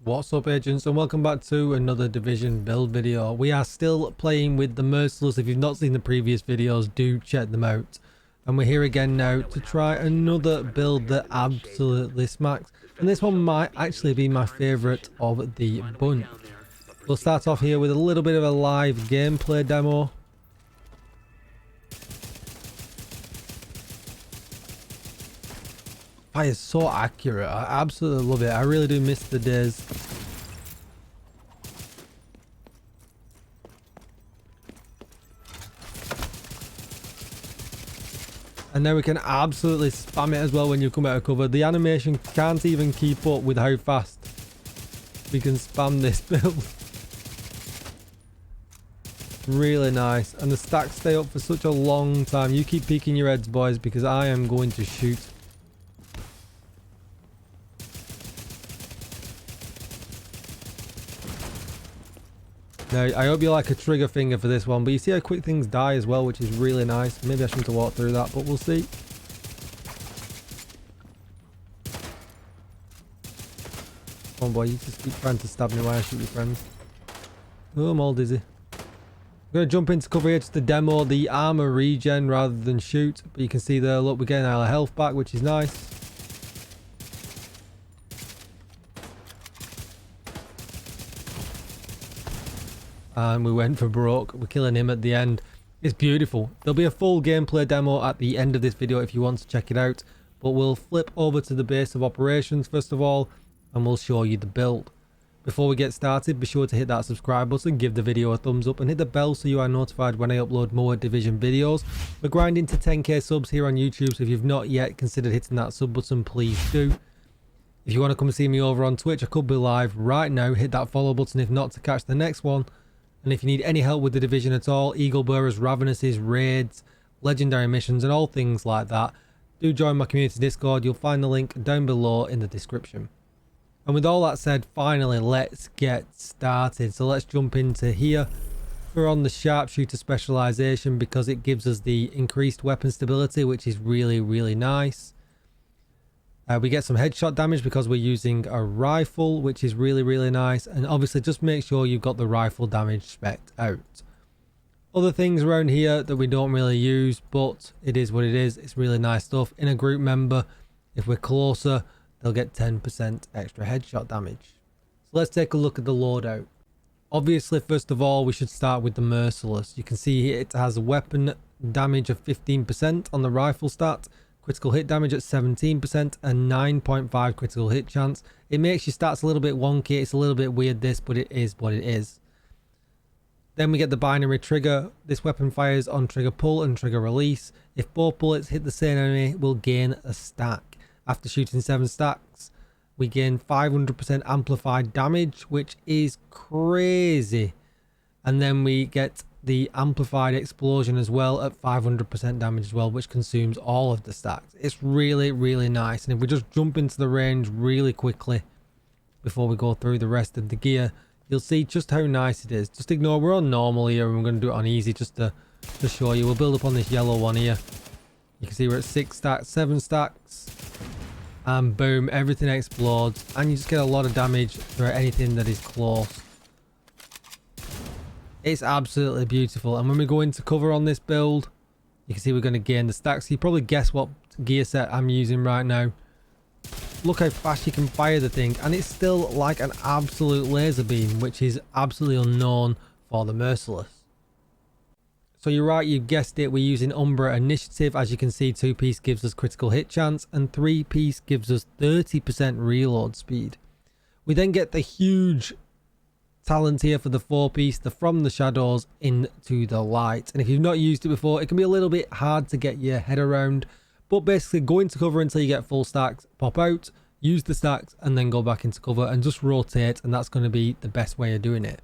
What's up, agents, and welcome back to another Division build video. We are still playing with the Merciless. If you've not seen the previous videos, do check them out. And we're here again now to try another build that absolutely smacks. And this one might actually be my favourite of the bunch. We'll start off here with a little bit of a live gameplay demo. Fire is so accurate. I absolutely love it. I really do miss the days. And now we can absolutely spam it as well when you come out of cover. The animation can't even keep up with how fast we can spam this build. Really nice. And the stacks stay up for such a long time. You keep peeking your heads, boys, because I am going to shoot. Now, I hope you like a trigger finger for this one, but you see how quick things die as well, which is really nice. Maybe I shouldn't have walked through that, but we'll see. Come on, boy, you just keep trying to stab me while I shoot your friends. Oh, I'm all dizzy. I'm going to jump into cover here just to demo the armor regen rather than shoot. But you can see there, look, we're getting our health back, which is nice. And we went for broke. We're killing him at the end. It's beautiful. There'll be a full gameplay demo at the end of this video if you want to check it out. But we'll flip over to the base of operations first of all, and we'll show you the build. Before we get started, be sure to hit that subscribe button, give the video a thumbs up, and hit the bell so you are notified when I upload more Division videos. We're grinding to 10k subs here on YouTube, so if you've not yet considered hitting that sub button, please do. If you want to come see me over on Twitch, I could be live right now. Hit that follow button if not to catch the next one. And if you need any help with the Division at all, Eagle Bearers, Ravenuses, raids, legendary missions, and all things like that, do join my community Discord. You'll find the link down below in the description. And with all that said, finally, let's get started. So let's jump into here. We're on the sharpshooter specialization because it gives us the increased weapon stability, which is really, really nice. We get some headshot damage because we're using a rifle, which is really, really nice. And obviously just make sure you've got the rifle damage spec'd out. Other things around here that we don't really use, but it is what it is. It's really nice stuff. In a group member, if we're closer, they'll get 10% extra headshot damage. So let's take a look at the loadout. Obviously, first of all, we should start with the Merciless. You can see here it has a weapon damage of 15% on the rifle stat. Critical hit damage at 17% and 9.5 critical hit chance. It makes your stats a little bit wonky. It's a little bit weird this, but it is what it is. Then we get the binary trigger. This weapon fires on trigger pull and trigger release. If both bullets hit the same enemy, we'll gain a stack. After shooting 7 stacks, we gain 500% amplified damage, which is crazy. And then we get the amplified explosion as well at 500% damage as well, which consumes all of the stacks. It's really, really nice. And if we just jump into the range really quickly before we go through the rest of the gear, you'll see just how nice it is. Just ignore, we're on normal here and we're going to do it on easy just to show you. We'll build up on this yellow one here. You can see we're at 6 stacks, 7 stacks, and boom, everything explodes, and you just get a lot of damage for anything that is close. It's absolutely beautiful. And when we go into cover on this build, you can see we're going to gain the stacks. You probably guess what gear set I'm using right now. Look how fast you can fire the thing, and it's still like an absolute laser beam, which is absolutely unknown for the Merciless. So you're right, you guessed it, we're using Umbra Initiative. As you can see, 2-piece gives us critical hit chance and 3-piece gives us 30% reload speed. We then get the huge talent here for the 4-piece, the From the Shadows into the Light. And if you've not used it before, it can be a little bit hard to get your head around, but basically go into cover until you get full stacks, pop out, use the stacks, and then go back into cover and just rotate, and that's going to be the best way of doing it.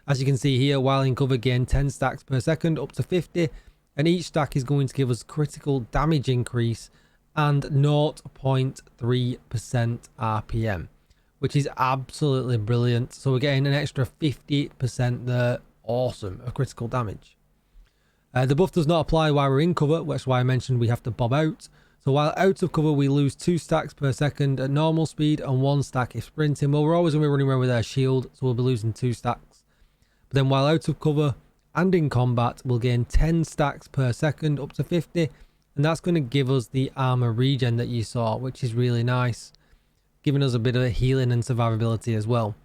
As you can see here, while in cover, gain 10 stacks per second up to 50, and each stack is going to give us critical damage increase and 0.3% RPM, which is absolutely brilliant. So we're getting an extra 50% there. Awesome, of critical damage. The buff does not apply while we're in cover, which is why I mentioned we have to bob out. So while out of cover, we lose 2 stacks per second at normal speed and 1 stack if sprinting. Well, we're always going to be running around with our shield, so we'll be losing 2 stacks. But then while out of cover and in combat, we'll gain 10 stacks per second up to 50. And that's going to give us the armor regen that you saw, which is really nice, giving us a bit of healing and survivability as well.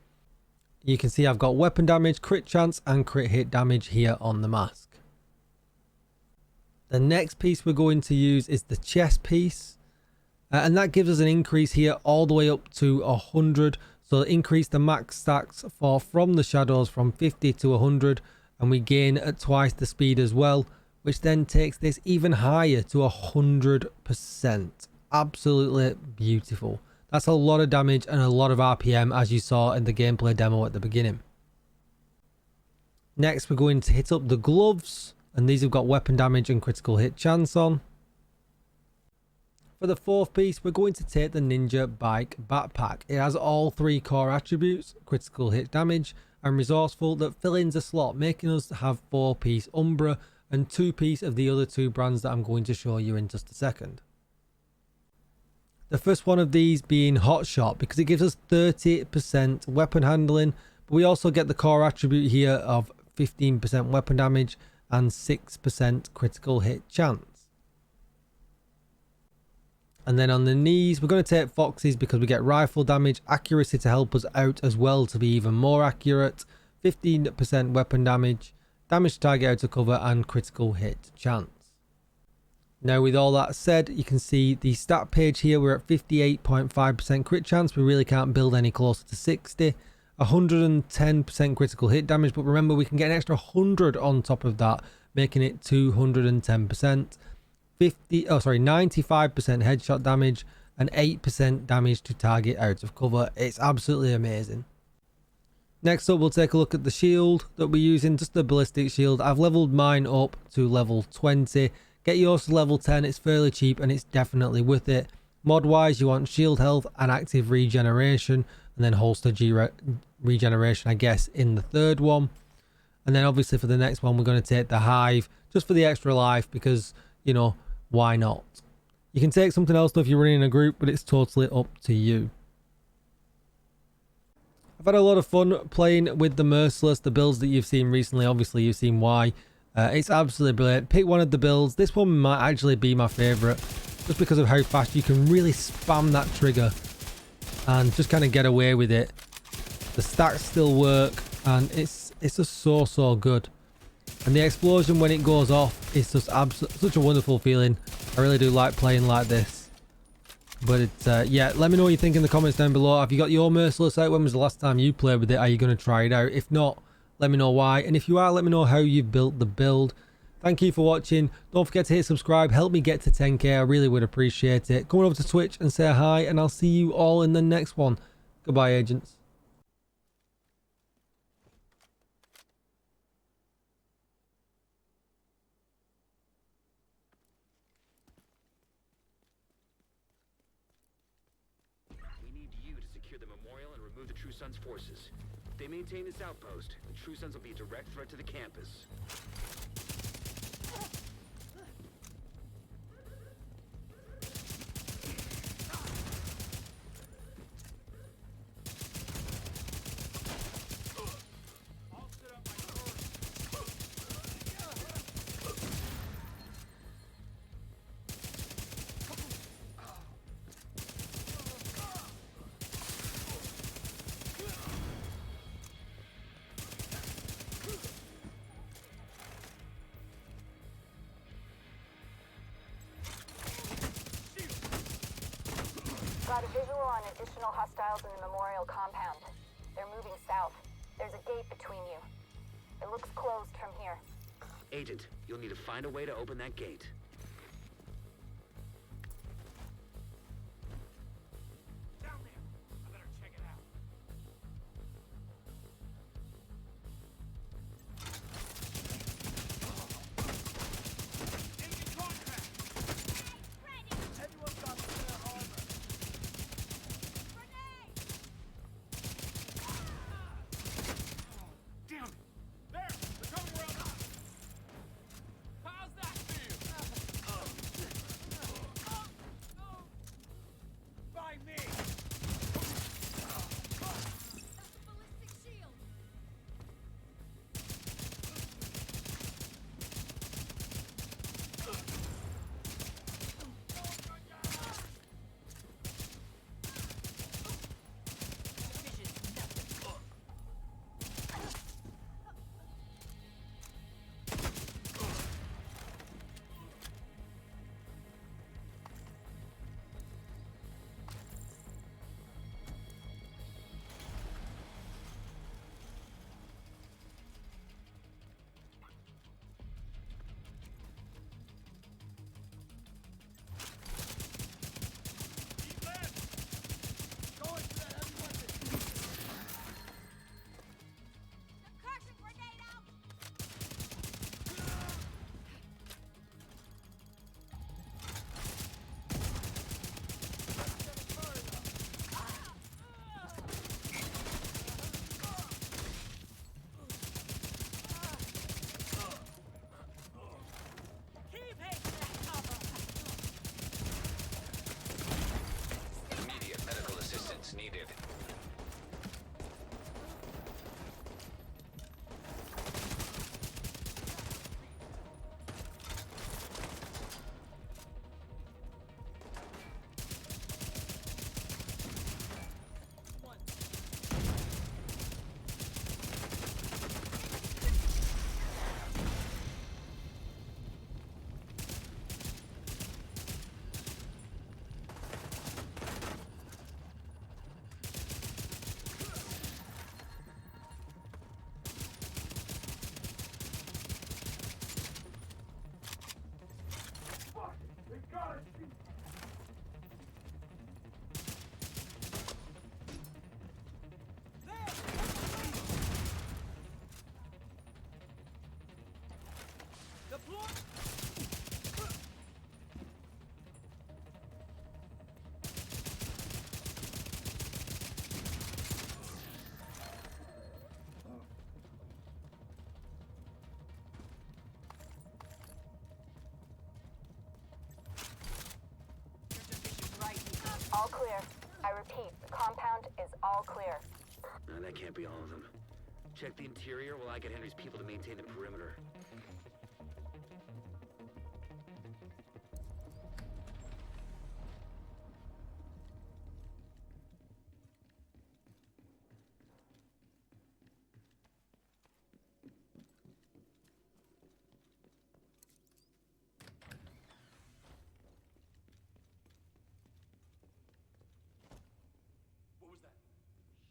You can see I've got weapon damage, crit chance and crit hit damage here on the mask. The next piece we're going to use is the chest piece, and that gives us an increase here all the way up to 100. So increase the max stacks for from the shadows from 50 to 100, and we gain at twice the speed as well, which then takes this even higher to 100%. Absolutely beautiful. That's a lot of damage and a lot of RPM, as you saw in the gameplay demo at the beginning. Next we're going to hit up the gloves, and these have got weapon damage and critical hit chance on. For the fourth piece, we're going to take the Ninja Bike Backpack. It has all 3 core attributes, critical hit damage and resourceful, that fill in the slot, making us have 4-piece Umbra and 2-piece of the other 2 brands that I'm going to show you in just a second. The first one of these being Hot Shot, because it gives us 30% weapon handling, but we also get the core attribute here of 15% weapon damage and 6% critical hit chance. And then on the knees, we're going to take Foxes because we get rifle damage, accuracy to help us out as well to be even more accurate, 15% weapon damage, damage to target out of cover and critical hit chance. Now with all that said, you can see the stat page here, we're at 58.5% crit chance. We really can't build any closer to 60. 110% critical hit damage, but remember we can get an extra 100 on top of that, making it 210%. 95% headshot damage and 8% damage to target out of cover. It's absolutely amazing. Next up, we'll take a look at the shield that we're using, just the ballistic shield. I've leveled mine up to level 20. Get yours to level 10. It's fairly cheap and it's definitely worth it. Mod wise, you want shield health and active regeneration, and then holster regeneration, I guess, in the third one. And then obviously for the next one, we're going to take the hive just for the extra life because, you know, why not? You can take something else though if you're running in a group, but it's totally up to you. I've had a lot of fun playing with the Merciless, the builds that you've seen recently. Obviously you've seen why. It's absolutely brilliant. Pick one of the builds. This one might actually be my favourite, just because of how fast you can really spam that trigger and just kind of get away with it. The stacks still work and it's just so good. And the explosion when it goes off is just such a wonderful feeling. I really do like playing like this. But yeah, let me know what you think in the comments down below. Have you got your Merciless out? When was the last time you played with it? Are you going to try it out? If not, let me know why. And if you are, let me know how you've built the build. Thank you for watching. Don't forget to hit subscribe. Help me get to 10k. I really would appreciate it. Come on over to Twitch and say hi, and I'll see you all in the next one. Goodbye, agents. We need you to secure the memorial and remove the True Sons forces. If they maintain this outpost, the True Sons will be a direct threat to the campus. Got a visual on additional hostiles in the memorial compound. They're moving south. There's a gate between you. It looks closed from here. Agent, you'll need to find a way to open that gate. Down there! I better check it out. Enemy contract! Everyone's got spare armor. Damn it! There! They're coming around us! How's that feel? All clear. I repeat, the compound is all clear. No, that can't be all of them. Check the interior while I get Henry's people to maintain the perimeter. What was that?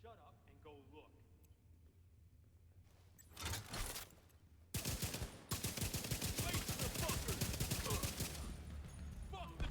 Shut up and go look. Wait, motherfucker! Fuck the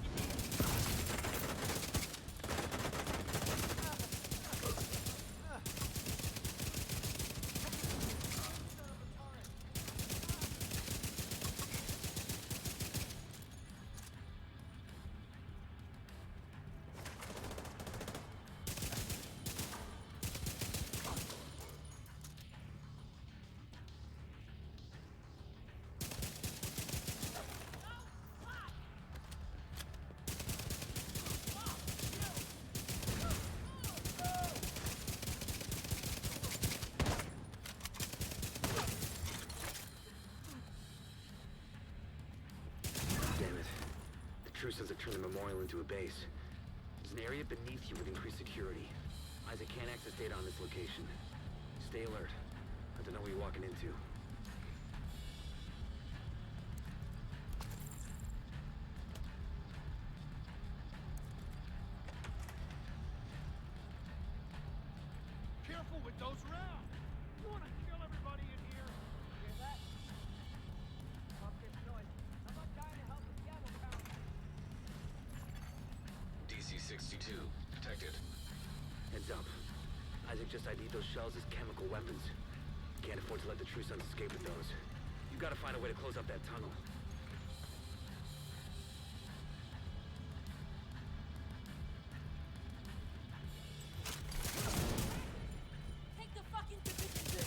Damn it. The True Sons have turned the memorial into a base. There's an area beneath you with increased security. Isaac can't access data on this location. Stay alert. I don't know what you're walking into. Careful with those rounds! You wanna kill everybody in here? Hear that? Stop this noise. I'm not dying to help with the ammo count. DC-62 detected. Heads up. Isaac just ID'd those shells as chemical weapons. Can't afford to let the True Sons escape with those. You've got to find a way to close up that tunnel. Take the fucking division!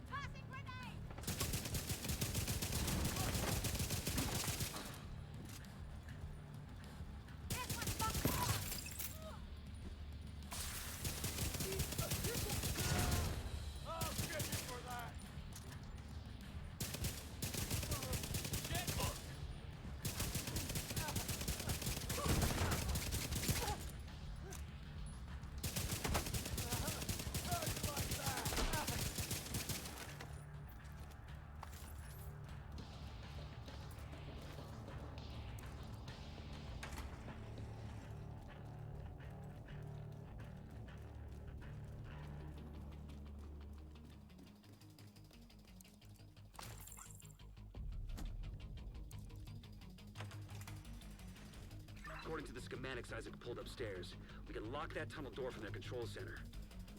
Tossing grenade! This one's fucked! I'll get you for that! Shit! According to the schematics Isaac pulled upstairs, we can lock that tunnel door from their control center.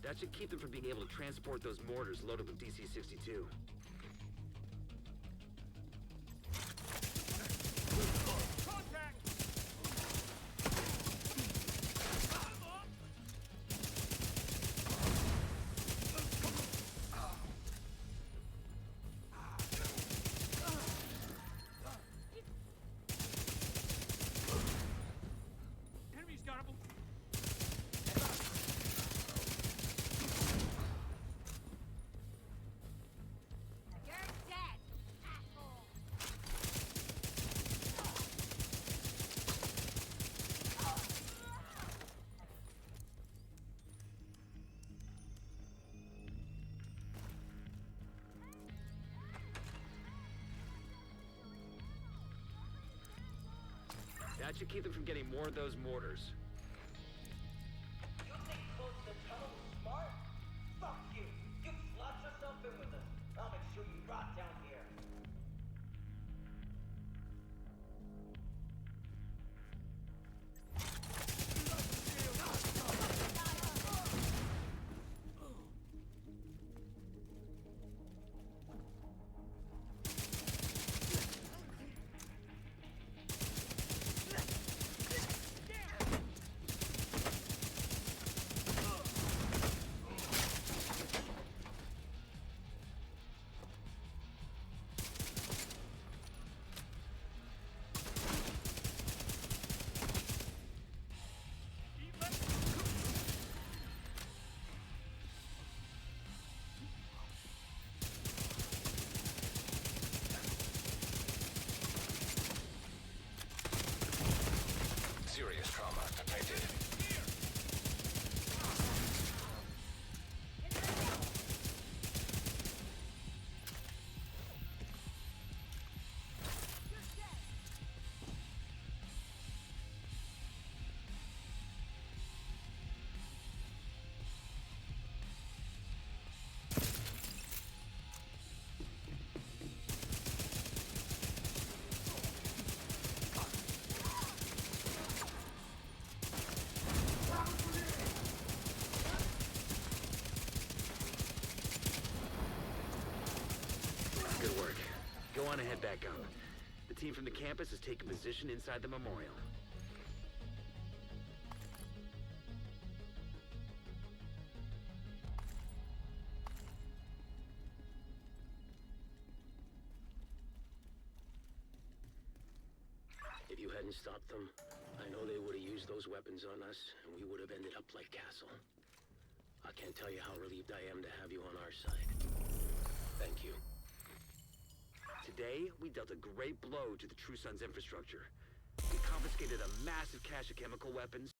That should keep them from being able to transport those mortars loaded with DC-62. Contact! Enemy's got him. You're dead, asshole! That should keep them from getting more of those mortars. You think close the tunnel is smart? Fuck you! You slot yourself in with us. I'll make sure you rot down here. Go on ahead back up. The team from the campus has taken position inside the memorial. If you hadn't stopped them, I know they would have used those weapons on us, and we would have ended up like Castle. I can't tell you how relieved I am to have you on our side. Thank you. Today, we dealt a great blow to the True Sons infrastructure. We confiscated a massive cache of chemical weapons,